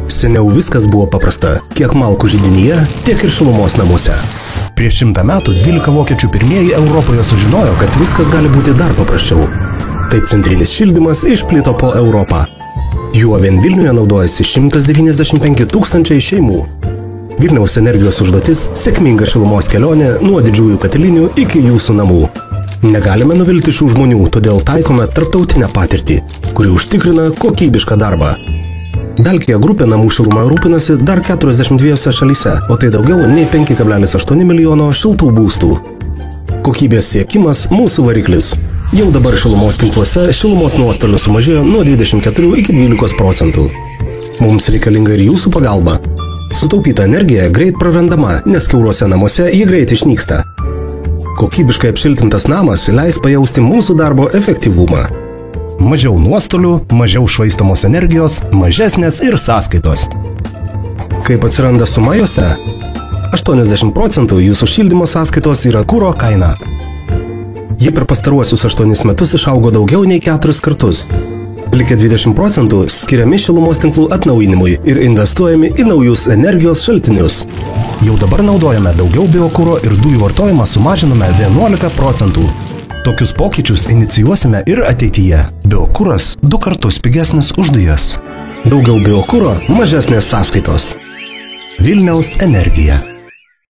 Seniau viskas buvo paprasta, kiek malkų židinyje, tiek ir šilumos namuose. Prieš 100 metų 12 vokiečių pirmieji Europoje sužinojo, kad viskas gali būti dar paprasčiau. Taip centrinis šildymas išplito po Europą. Juo vien Vilniuje naudojasi 195 000 šeimų. Vilniaus energijos užduotis – sėkminga šilumos kelionė nuo didžiųjų katilinių iki jūsų namų. Negalime nuvilti šių žmonių, todėl taikome tarptautinę patirtį, kuri užtikrina kokybišką darbą. Dalkija grupė namų šilumą rūpinasi dar 42 šalyse, o tai daugiau nei 5,8 milijono šiltų būstų. Kokybės siekimas – mūsų variklis. Jau dabar šilumos tinkluose šilumos nuostolių sumažėjo nuo 24 iki 12%. Mums reikalinga ir jūsų pagalba. Sutaupyta energija greit prarandama, nes kiauruose namuose ji greit išnyksta. Kokybiškai apšiltintas namas leis pajausti mūsų darbo efektyvumą. Mažiau nuostolių, mažiau švaistamos energijos, mažesnės ir sąskaitos. Kaip atsiranda suma jose? 80% jūsų šildymo sąskaitos yra kuro kaina. Ji per pastaruosius 8 metus išaugo daugiau nei 4 kartus. Likę 20% skiriami šilumos tinklų atnaujinimui ir investuojami į naujus energijos šaltinius. Jau dabar naudojame daugiau biokuro ir dujų vartojimą sumažinome 11%. Tokius pokyčius inicijuosime ir ateityje. Biokuras 2 kartus pigesnis už dujas. Daugiau biokuro, mažesnės sąskaitos. Vilniaus energija.